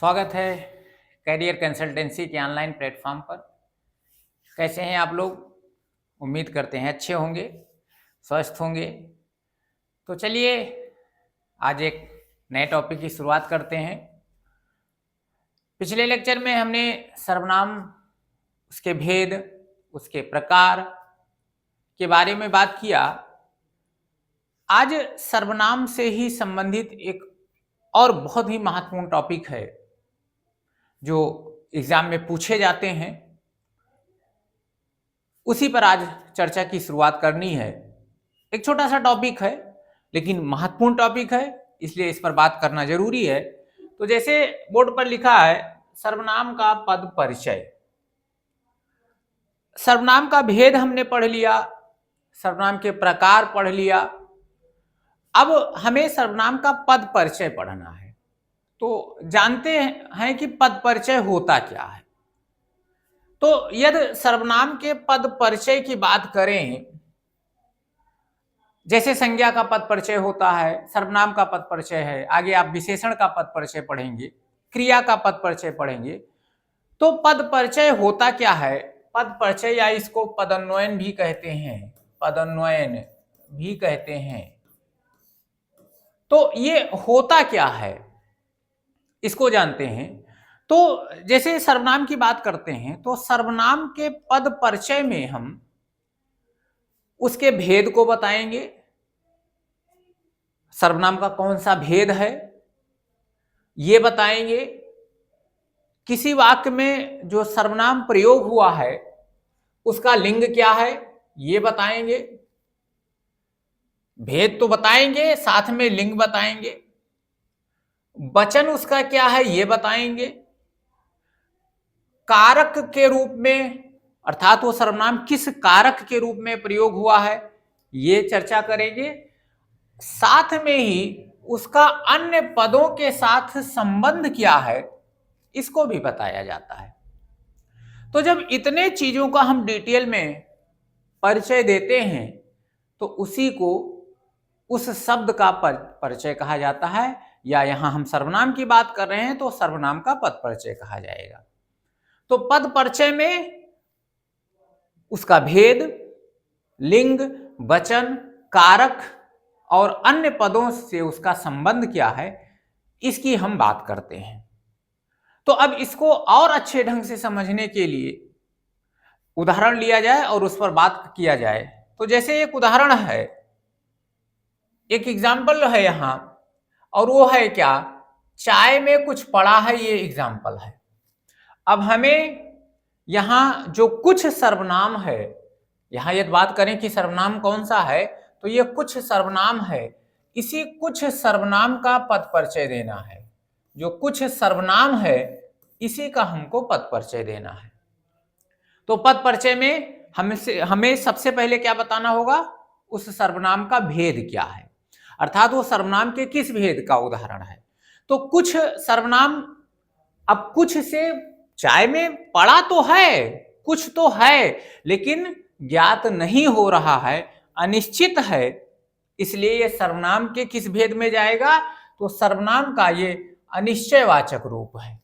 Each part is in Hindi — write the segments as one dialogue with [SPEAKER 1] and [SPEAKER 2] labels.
[SPEAKER 1] स्वागत है कैरियर कंसल्टेंसी के ऑनलाइन प्लेटफॉर्म पर। कैसे हैं आप लोग? उम्मीद करते हैं अच्छे होंगे, स्वस्थ होंगे। तो चलिए आज एक नए टॉपिक की शुरुआत करते हैं। पिछले लेक्चर में हमने सर्वनाम, उसके भेद, उसके प्रकार के बारे में बात किया। आज सर्वनाम से ही संबंधित एक और बहुत ही महत्वपूर्ण टॉपिक है जो एग्जाम में पूछे जाते हैं, उसी पर आज चर्चा की शुरुआत करनी है। एक छोटा सा टॉपिक है लेकिन महत्वपूर्ण टॉपिक है, इसलिए इस पर बात करना जरूरी है। तो जैसे बोर्ड पर लिखा है, सर्वनाम का पद परिचय। सर्वनाम का भेद हमने पढ़ लिया, सर्वनाम के प्रकार पढ़ लिया। अब हमें सर्वनाम का पद परिचय पढ़ना है। तो जानते हैं कि पद परिचय होता क्या है। तो यदि सर्वनाम के पद परिचय की बात करें, जैसे संज्ञा का पद परिचय होता है, सर्वनाम का पद परिचय है, आगे आप विशेषण का पद परिचय पढ़ेंगे, क्रिया का पद परिचय पढ़ेंगे। तो पद परिचय होता क्या है? पद परिचय या इसको पदन्वयन भी कहते हैं, पदन्वयन भी कहते हैं। तो ये होता क्या है इसको जानते हैं। तो जैसे सर्वनाम की बात करते हैं तो सर्वनाम के पद परिचय में हम उसके भेद को बताएंगे, सर्वनाम का कौन सा भेद है ये बताएंगे। किसी वाक्य में जो सर्वनाम प्रयोग हुआ है उसका लिंग क्या है ये बताएंगे। भेद तो बताएंगे, साथ में लिंग बताएंगे। वचन उसका क्या है ये बताएंगे। कारक के रूप में, अर्थात वो सर्वनाम किस कारक के रूप में प्रयोग हुआ है ये चर्चा करेंगे। साथ में ही उसका अन्य पदों के साथ संबंध क्या है इसको भी बताया जाता है। तो जब इतने चीजों का हम डिटेल में परिचय देते हैं तो उसी को उस शब्द का परिचय कहा जाता है, या यहां हम सर्वनाम की बात कर रहे हैं तो सर्वनाम का पद परिचय कहा जाएगा। तो पद परिचय में उसका भेद, लिंग, वचन, कारक और अन्य पदों से उसका संबंध क्या है इसकी हम बात करते हैं। तो अब इसको और अच्छे ढंग से समझने के लिए उदाहरण लिया जाए और उस पर बात किया जाए। तो जैसे एक उदाहरण है, एक एग्जाम्पल है यहां, और वो है क्या? चाय में कुछ पड़ा है, ये एग्जाम्पल है। अब हमें यहां जो कुछ सर्वनाम है, यहां यदि बात करें कि सर्वनाम कौन सा है, तो ये कुछ सर्वनाम है। इसी कुछ सर्वनाम का पद परिचय देना है। जो कुछ सर्वनाम है इसी का हमको पद परिचय देना है। तो पद परिचय में हमें सबसे पहले क्या बताना होगा? उस सर्वनाम का भेद क्या है, अर्थात वो सर्वनाम के किस भेद का उदाहरण है। तो कुछ सर्वनाम, अब कुछ से चाय में पड़ा तो है, कुछ तो है, लेकिन ज्ञात नहीं हो रहा है, अनिश्चित है, इसलिए ये सर्वनाम के किस भेद में जाएगा? तो सर्वनाम का ये अनिश्चयवाचक रूप है।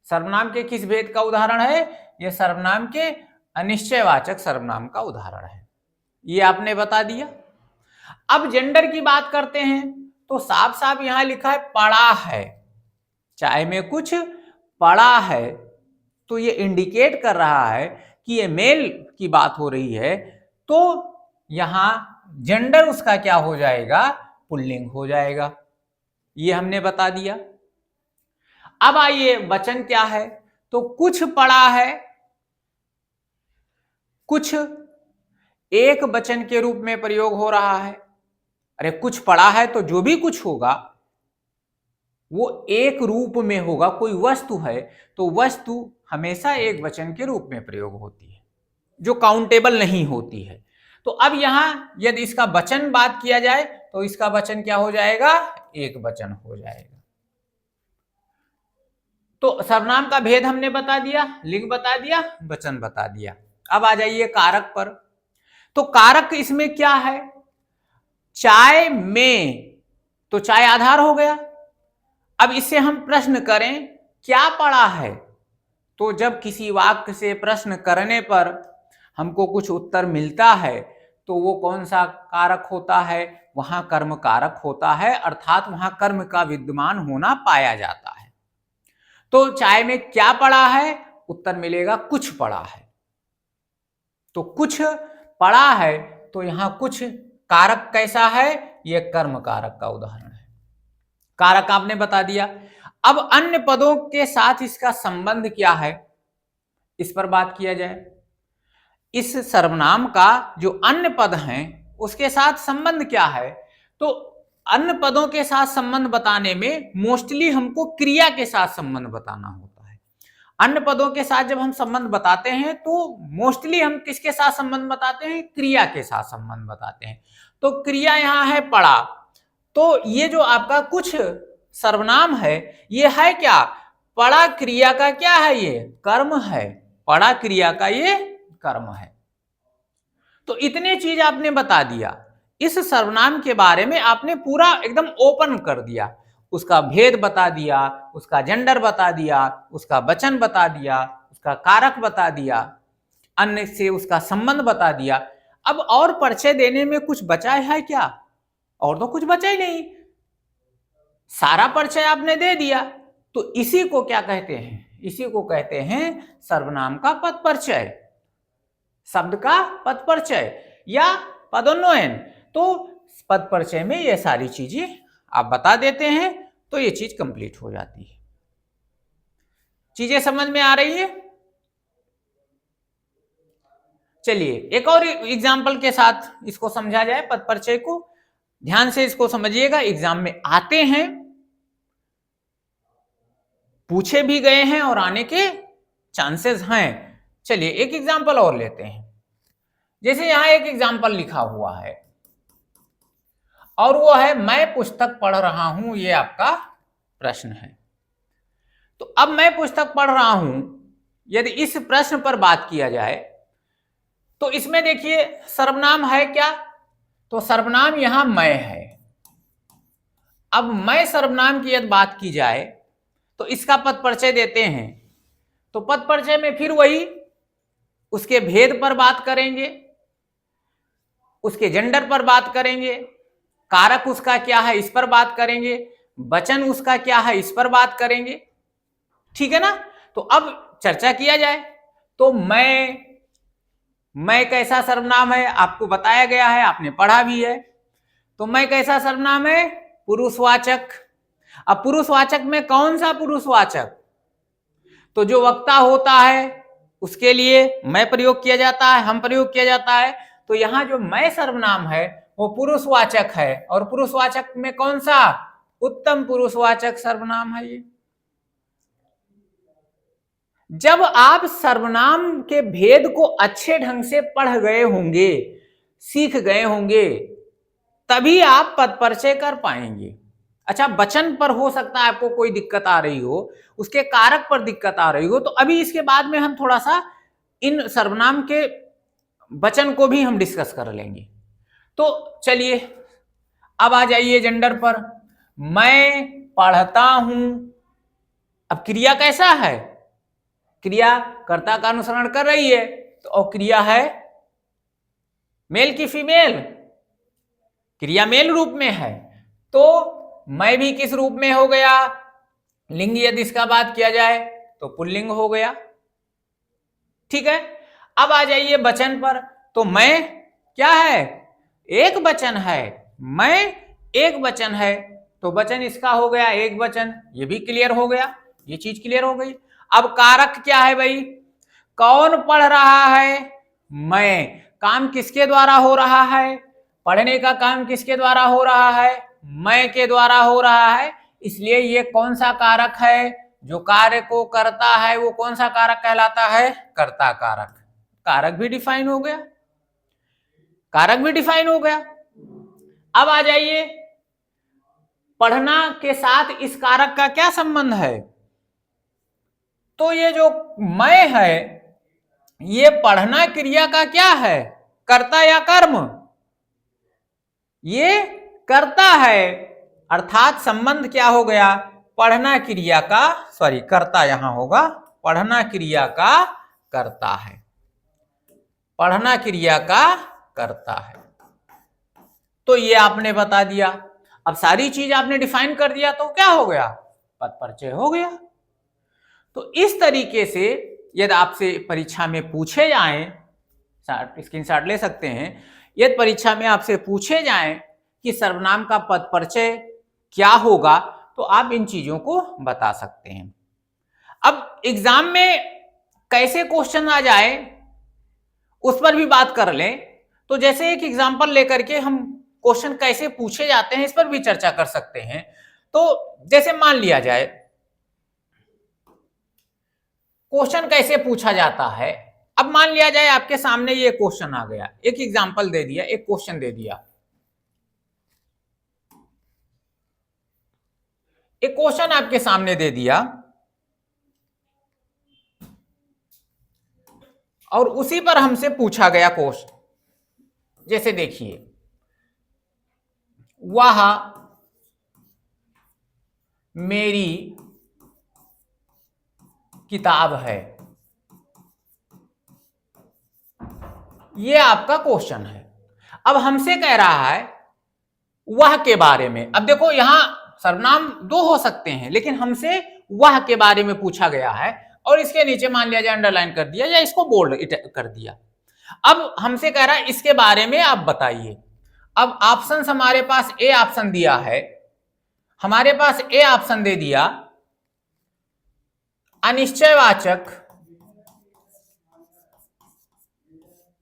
[SPEAKER 1] सर्वनाम के किस भेद का उदाहरण है? ये सर्वनाम के अनिश्चयवाचक सर्वनाम का उदाहरण है। ये आपने बता दिया। अब जेंडर की बात करते हैं तो साफ साफ यहां लिखा है पड़ा है, चाय में कुछ पड़ा है, तो ये इंडिकेट कर रहा है कि ये मेल की बात हो रही है। तो यहां जेंडर उसका क्या हो जाएगा? पुल्लिंग हो जाएगा। ये हमने बता दिया। अब आइए वचन क्या है। तो कुछ पड़ा है, कुछ एक वचन के रूप में प्रयोग हो रहा है। अरे कुछ पड़ा है तो जो भी कुछ होगा वो एक रूप में होगा। कोई वस्तु है तो वस्तु हमेशा एक वचन के रूप में प्रयोग होती है, जो काउंटेबल नहीं होती है। तो अब यहां यदि इसका वचन बात किया जाए तो इसका वचन क्या हो जाएगा? एक वचन हो जाएगा। तो सर्वनाम का भेद हमने बता दिया, लिंग बता दिया, वचन बता दिया। अब आ जाइए कारक पर। तो कारक इसमें क्या है? चाय में, तो चाय आधार हो गया। अब इससे हम प्रश्न करें क्या पढ़ा है, तो जब किसी वाक्य से प्रश्न करने पर हमको कुछ उत्तर मिलता है तो वो कौन सा कारक होता है, वहां कर्म कारक होता है, अर्थात वहां कर्म का विद्यमान होना पाया जाता है। तो चाय में क्या पड़ा है, उत्तर मिलेगा कुछ पड़ा है। तो कुछ पड़ा है तो यहां कुछ कारक कैसा है, यह कर्म कारक का उदाहरण है। कारक आपने बता दिया। अब अन्य पदों के साथ इसका संबंध क्या है, इस पर बात किया जाए। इस सर्वनाम का जो अन्य पद हैं उसके साथ संबंध क्या है, तो अन्य पदों के साथ संबंध बताने में मोस्टली हमको क्रिया के साथ संबंध बताना होता है। अन्य पदों के साथ जब हम संबंध बताते हैं तो मोस्टली हम किसके साथ संबंध बताते हैं, क्रिया के साथ संबंध बताते हैं। तो क्रिया यहां है पढ़ा, तो ये जो आपका कुछ सर्वनाम है ये है क्या, पढ़ा क्रिया का क्या है, ये कर्म है। पढ़ा क्रिया का ये कर्म है। तो इतने चीज आपने बता दिया, इस सर्वनाम के बारे में आपने पूरा एकदम ओपन कर दिया, उसका भेद बता दिया, उसका जेंडर बता दिया, उसका वचन बता दिया, उसका कारक बता दिया, अन्य से उसका संबंध बता दिया। अब और परिचय देने में कुछ बचा है क्या, और तो कुछ बचा ही नहीं, सारा परिचय आपने दे दिया। तो इसी को क्या कहते हैं, इसी को कहते हैं सर्वनाम का पद परिचय, शब्द का पद परिचय या पदोन्नयन। तो पद परिचय में ये सारी चीजें आप बता देते हैं तो ये चीज कंप्लीट हो जाती है। चीजें समझ में आ रही है। चलिए एक और एग्जाम्पल के साथ इसको समझा जाए, पद परिचय को ध्यान से इसको समझिएगा, एग्जाम में आते हैं, पूछे भी गए हैं और आने के चांसेस हैं। चलिए एक एग्जाम्पल और लेते हैं। जैसे यहां एक एग्जाम्पल लिखा हुआ है और वो है मैं पुस्तक पढ़ रहा हूं, ये आपका प्रश्न है। तो अब मैं पुस्तक पढ़ रहा हूं, यदि इस प्रश्न पर बात किया जाए तो इसमें देखिए सर्वनाम है क्या, तो सर्वनाम यहां मैं है। अब मैं सर्वनाम की यदि बात की जाए तो इसका पद परिचय देते हैं, तो पद परिचय में फिर वही उसके भेद पर बात करेंगे, उसके जेंडर पर बात करेंगे, कारक उसका क्या है इस पर बात करेंगे, वचन उसका क्या है इस पर बात करेंगे, ठीक है ना। तो अब चर्चा किया जाए तो मैं कैसा सर्वनाम है आपको बताया गया है, आपने पढ़ा भी है। तो मैं कैसा सर्वनाम है, पुरुषवाचक। अब पुरुषवाचक में कौन सा पुरुषवाचक, तो जो वक्ता होता है उसके लिए मैं प्रयोग किया जाता है, हम प्रयोग किया जाता है। तो यहां जो मैं सर्वनाम है वो पुरुषवाचक है, और पुरुषवाचक में कौन सा, उत्तम पुरुषवाचक सर्वनाम है ये। जब आप सर्वनाम के भेद को अच्छे ढंग से पढ़ गए होंगे, सीख गए होंगे, तभी आप पद परिचय कर पाएंगे। अच्छा वचन पर हो सकता है आपको कोई दिक्कत आ रही हो, उसके कारक पर दिक्कत आ रही हो, तो अभी इसके बाद में हम थोड़ा सा इन सर्वनाम के वचन को भी हम डिस्कस कर लेंगे। तो चलिए अब आ जाइए जेंडर पर। मैं पढ़ता हूं, अब क्रिया कैसा है, क्रिया कर्ता का अनुसरण कर रही है, तो और क्रिया है मेल की फीमेल, क्रिया मेल रूप में है, तो मैं भी किस रूप में हो गया, लिंग यदि इसका बात किया जाए तो पुल्लिंग हो गया, ठीक है। अब आ जाइए वचन पर, तो मैं क्या है, एक वचन है, मैं एक वचन है, तो वचन इसका हो गया एक वचन, ये भी क्लियर हो गया, ये चीज क्लियर हो गई। अब कारक क्या है भाई, कौन पढ़ रहा है, मैं, काम किसके द्वारा हो रहा है, पढ़ने का काम किसके द्वारा हो रहा है, मैं के द्वारा हो रहा है, इसलिए ये कौन सा कारक है, जो कार्य को करता है वो कौन सा कारक कहलाता है, कर्ता कारक। कारक भी डिफाइन हो गया, कारक भी डिफाइन हो गया। अब आ जाइए पढ़ना के साथ इस कारक का क्या संबंध है, तो ये जो मैं है ये पढ़ना क्रिया का क्या है, कर्ता या कर्म, ये कर्ता है, अर्थात संबंध क्या हो गया, पढ़ना क्रिया का सॉरी कर्ता यहां होगा, पढ़ना क्रिया का कर्ता है, पढ़ना क्रिया का कर्ता है। तो ये आपने बता दिया। अब सारी चीज आपने डिफाइन कर दिया तो क्या हो गया, पद परिचय हो गया। तो इस तरीके से यदि आपसे परीक्षा में पूछे जाएं, स्क्रीनशॉट ले सकते हैं, यदि परीक्षा में आपसे पूछे जाएं कि सर्वनाम का पद परिचय क्या होगा, तो आप इन चीजों को बता सकते हैं। अब एग्जाम में कैसे क्वेश्चन आ जाए उस पर भी बात कर लें। तो जैसे एक एग्जांपल लेकर के हम क्वेश्चन कैसे पूछे जाते हैं इस पर भी चर्चा कर सकते हैं। तो जैसे मान लिया जाए क्वेश्चन कैसे पूछा जाता है। अब मान लिया जाए आपके सामने ये क्वेश्चन आ गया, एक एग्जांपल दे दिया, एक क्वेश्चन दे दिया, एक क्वेश्चन आपके सामने दे दिया और उसी पर हमसे पूछा गया क्वेश्चन। जैसे देखिए, वह मेरी किताब है, ये आपका क्वेश्चन है। अब हमसे कह रहा है वह के बारे में। अब देखो यहां सर्वनाम दो हो सकते हैं, लेकिन हमसे वह के बारे में पूछा गया है और इसके नीचे मान लिया जाए अंडरलाइन कर दिया या इसको बोल्ड कर दिया। अब हमसे कह रहा है इसके बारे में आप बताइए। अब ऑप्शन हमारे पास ए ऑप्शन दिया है, हमारे पास ए ऑप्शन दे दिया अनिश्चयवाचक,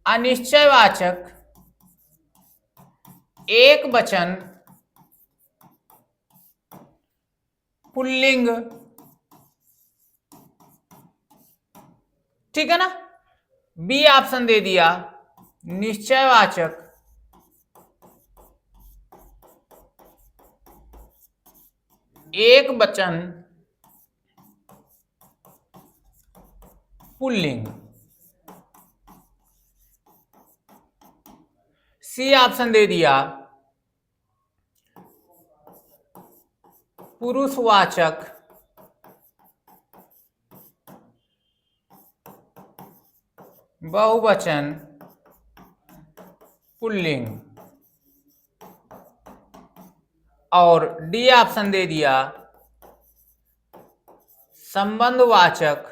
[SPEAKER 1] अनिश्चयवाचक एक वचन पुल्लिंग, ठीक है ना। बी ऑप्शन दे दिया निश्चयवाचक एक वचन पुल्लिंग। सी ऑप्शन दे दिया पुरुषवाचक बहुवचन पुल्लिंग। और डी ऑप्शन दे दिया संबंधवाचक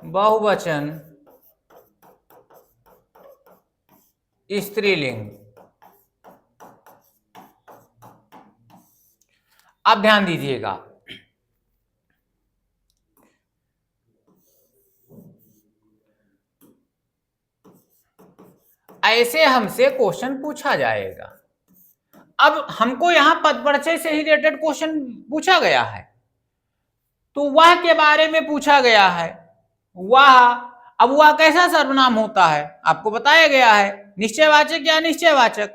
[SPEAKER 1] बहुवचन स्त्रीलिंग। अब ध्यान दीजिएगा, ऐसे हमसे क्वेश्चन पूछा जाएगा। अब हमको यहां पद परिचय से ही रिलेटेड क्वेश्चन पूछा गया है, तो वह के बारे में पूछा गया है। वह, अब वह कैसा सर्वनाम होता है आपको बताया गया है, निश्चयवाचक या अनिश्चयवाचक।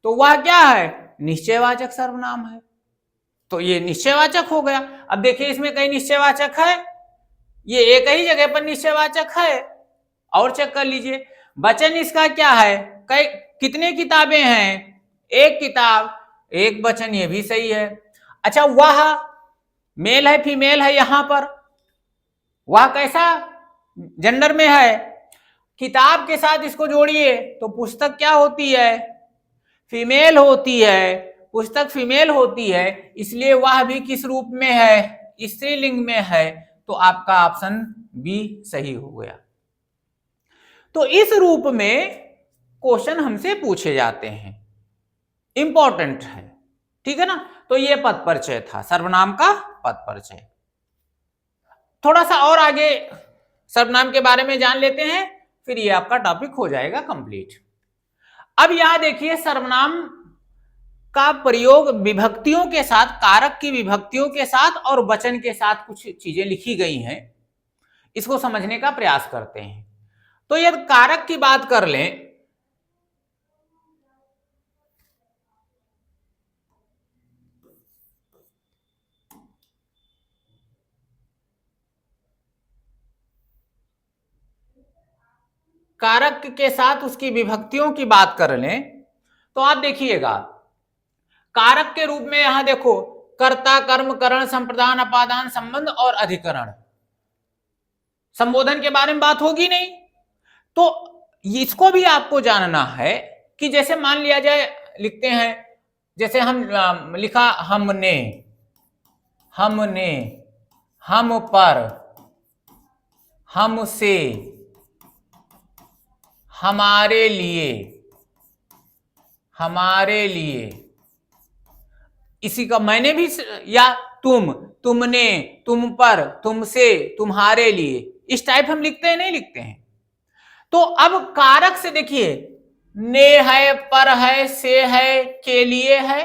[SPEAKER 1] तो वह क्या है, निश्चयवाचक सर्वनाम है, तो ये निश्चयवाचक हो गया। अब देखिए इसमें कई निश्चयवाचक है, ये एक ही जगह पर निश्चयवाचक है, और चेक कर लीजिए। वचन इसका क्या है, कई कितने किताबें हैं, एक किताब, एक वचन, ये भी सही है। अच्छा, वह मेल है फीमेल है, यहां पर वह कैसा जेंडर में है, किताब के साथ इसको जोड़िए तो पुस्तक क्या होती है, फीमेल होती है, पुस्तक फीमेल होती है, इसलिए वह भी किस रूप में है, स्त्रीलिंग में है। तो आपका ऑप्शन बी सही हो गया। तो इस रूप में क्वेश्चन हमसे पूछे जाते हैं, इंपॉर्टेंट है, ठीक है ना। तो ये पद परिचय था, सर्वनाम का पद परिचय। थोड़ा सा और आगे सर्वनाम के बारे में जान लेते हैं, फिर ये आपका टॉपिक हो जाएगा कंप्लीट। अब यहां देखिए सर्वनाम का प्रयोग विभक्तियों के साथ, कारक की विभक्तियों के साथ और वचन के साथ कुछ चीजें लिखी गई हैं, इसको समझने का प्रयास करते हैं। तो यदि कारक की बात कर लें, कारक के साथ उसकी विभक्तियों की बात कर लें, तो आप देखिएगा कारक के रूप में यहां देखो कर्ता, कर्म, करण, संप्रदान, अपादान, संबंध और अधिकरण। संबोधन के बारे में बात होगी नहीं, तो इसको भी आपको जानना है कि जैसे मान लिया जाए, लिखते हैं, जैसे हम लिखा हमने, हमने, हम पर, हमसे, हमारे लिए, हमारे लिए, इसी का मैंने भी, या तुम, तुमने, तुम पर, तुमसे, तुम्हारे लिए, इस टाइप हम लिखते हैं, नहीं लिखते हैं। तो अब कारक से देखिए, ने है, पर है, से है, के लिए है,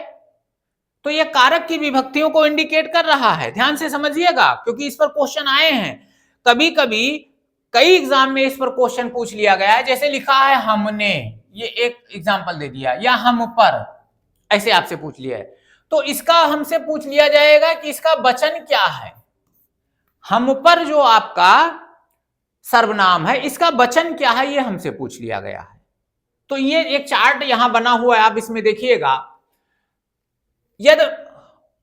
[SPEAKER 1] तो ये कारक की विभक्तियों को इंडिकेट कर रहा है। ध्यान से समझिएगा, क्योंकि इस पर क्वेश्चन आए हैं कभी कभी, कई एग्जाम में इस पर क्वेश्चन पूछ लिया गया है। जैसे लिखा है हमने, ये एक एग्जांपल दे दिया, या हम पर, ऐसे आपसे पूछ लिया है, तो इसका हमसे पूछ लिया जाएगा कि इसका वचन क्या है। हम पर जो आपका सर्वनाम है, इसका वचन क्या है, ये हमसे पूछ लिया गया है। तो ये एक चार्ट यहां बना हुआ है, आप इसमें देखिएगा। यदि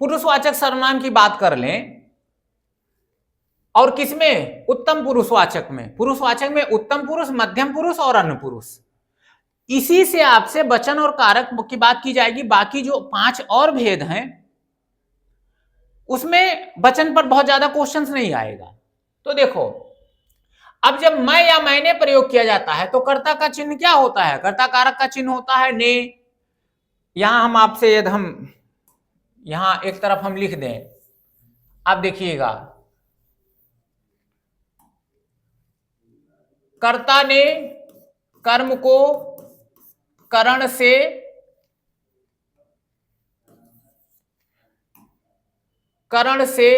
[SPEAKER 1] पुरुषवाचक सर्वनाम की बात कर लें, और किसमें, उत्तम पुरुषवाचक में, पुरुषवाचक में उत्तम पुरुष, मध्यम पुरुष और अन्य पुरुष, इसी से आपसे वचन और कारक की बात की जाएगी। बाकी जो 5 और भेद हैं उसमें वचन पर बहुत ज्यादा क्वेश्चंस नहीं आएगा। तो देखो, अब जब मैं या मैंने प्रयोग किया जाता है तो कर्ता का चिन्ह क्या होता है, कर्ता कारक का चिन्ह होता है ने। यहां हम आपसे, यदि हम यहां एक तरफ हम लिख दें, आप देखिएगा, कर्ता ने कर्म को करण से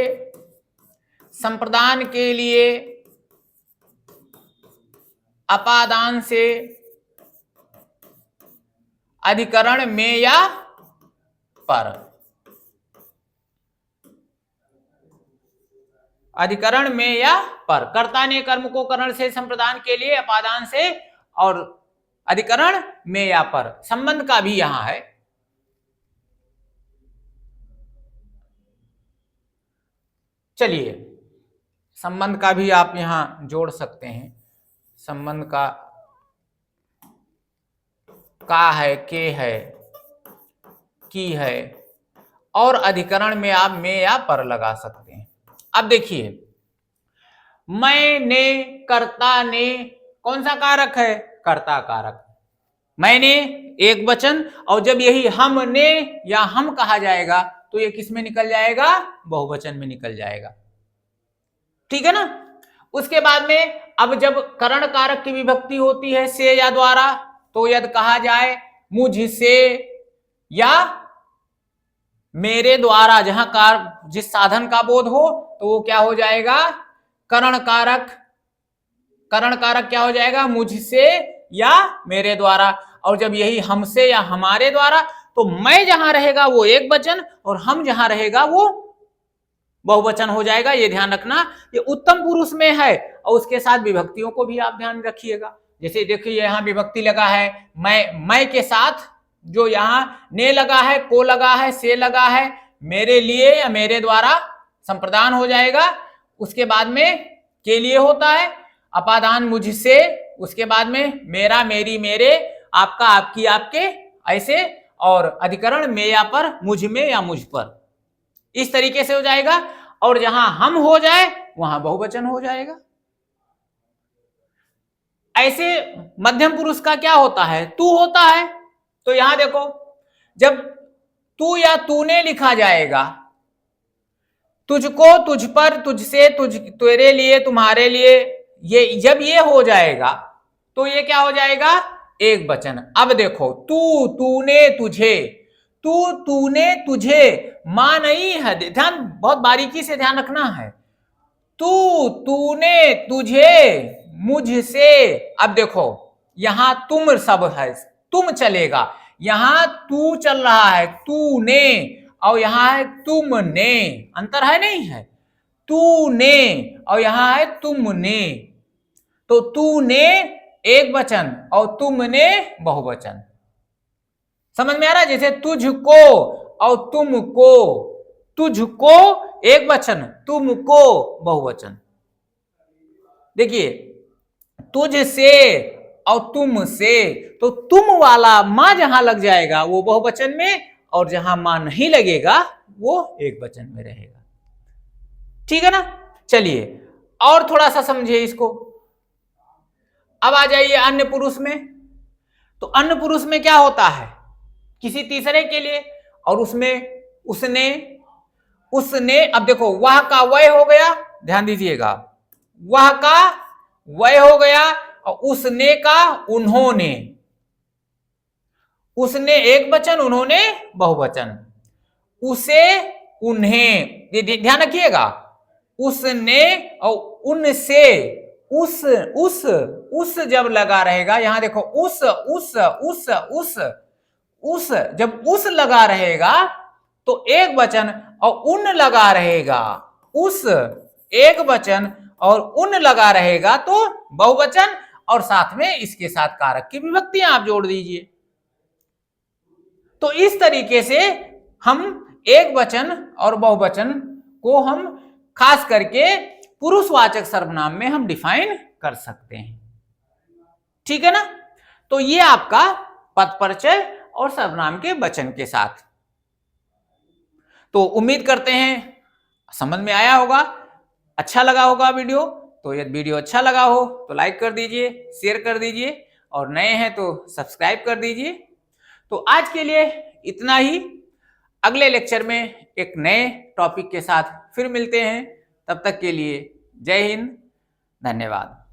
[SPEAKER 1] संप्रदान के लिए अपादान से अधिकरण में या पर, अधिकरण में या पर, कर्ता ने कर्म को करण से संप्रदान के लिए अपादान से और अधिकरण में या पर। संबंध का भी यहां है, चलिए संबंध का भी आप यहां जोड़ सकते हैं। संबंध का है, के है, की है, और अधिकरण में आप में या पर लगा सकते हैं। अब देखिए, मैंने, कर्ता ने, कौन सा कारक है, कर्ता कारक। मैंने एक वचन, और जब यही हमने या हम कहा जाएगा तो ये किस में निकल जाएगा, बहुवचन में निकल जाएगा। ठीक है ना। उसके बाद में अब जब करण कारक की विभक्ति होती है से या द्वारा, तो यदि कहा जाए मुझसे या मेरे द्वारा, जहां जिस साधन का बोध हो, तो वो क्या हो जाएगा, करण कारक। करण कारक क्या हो जाएगा, मुझसे या मेरे द्वारा। और जब यही हमसे या हमारे द्वारा, तो मैं जहां रहेगा वो एक वचन और हम जहां रहेगा वो बहुवचन हो जाएगा। ये ध्यान रखना, ये उत्तम पुरुष में है। और उसके साथ विभक्तियों को भी आप ध्यान रखिएगा। जैसे देखिए यहाँ विभक्ति लगा है, मैं के साथ जो यहाँ ने लगा है, को लगा है, से लगा है, मेरे लिए या मेरे द्वारा संप्रदान हो जाएगा। उसके बाद में के लिए होता है, अपादान मुझसे, उसके बाद में मेरा, मेरी, मेरे, आपका, आपकी, आपके, ऐसे, और अधिकरण में या पर, मुझ में या मुझ पर, इस तरीके से हो जाएगा। और जहां हम हो जाए वहां बहुवचन हो जाएगा। ऐसे मध्यम पुरुष का क्या होता है, तू होता है। तो यहां देखो, जब तू या तूने लिखा जाएगा, तुझको, तुझ पर, तुझसे, तेरे लिए, तुम्हारे लिए, ये जब ये हो जाएगा तो ये क्या हो जाएगा, एक वचन। अब देखो, तू, तूने, तुझे, तू, तूने, तुझे, मां नहीं है। ध्यान, बहुत बारीकी से ध्यान रखना है। तू, तूने, तुझे, मुझसे। अब देखो, यहां तुम सब है, तुम चलेगा। यहां तू चल रहा है, तूने, और यहां है तुमने, अंतर है नहीं है, तूने और यहां है तुमने। तो तूने एक वचन और तुमने बहुवचन। समझ में आ रहा है, जैसे तुझको और तुमको, तुझको एक वचन, तुमको बहुवचन। देखिए तुझसे और तुमसे, तो तुम वाला मां जहां लग जाएगा वो बहुवचन में, और जहां मां नहीं लगेगा वो एक वचन में रहेगा। ठीक है ना। चलिए और थोड़ा सा समझिए इसको। अब आ जाइए अन्य पुरुष में। तो अन्य पुरुष में क्या होता है, किसी तीसरे के लिए, और उसमें उसने, उसने, अब देखो वह का वह हो गया, ध्यान दीजिएगा, वह का वह हो गया, और उसने का उन्होंने, उसने एक वचन उन्होंने बहुवचन, उसे उन्हें, ये ध्यान रखिएगा, उसने और उनसे, उस जब लगा रहेगा, यहां देखो उस जब उस लगा रहेगा तो एक वचन, और उन लगा रहेगा, उस एक वचन और उन लगा रहेगा तो बहुवचन, और साथ में इसके साथ कारक की विभक्तियां आप जोड़ दीजिए। तो इस तरीके से हम एक वचन और बहुवचन को हम खास करके पुरुषवाचक सर्वनाम में हम डिफाइन कर सकते हैं। ठीक है ना। तो ये आपका पद परिचय और सर्वनाम के वचन के साथ। तो उम्मीद करते हैं समझ में आया होगा, अच्छा लगा होगा वीडियो। तो यदि वीडियो अच्छा लगा हो तो लाइक कर दीजिए, शेयर कर दीजिए, और नए हैं तो सब्सक्राइब कर दीजिए। तो आज के लिए इतना ही। अगले लेक्चर में एक नए टॉपिक के साथ फिर मिलते हैं। तब तक के लिए जय हिंद, धन्यवाद।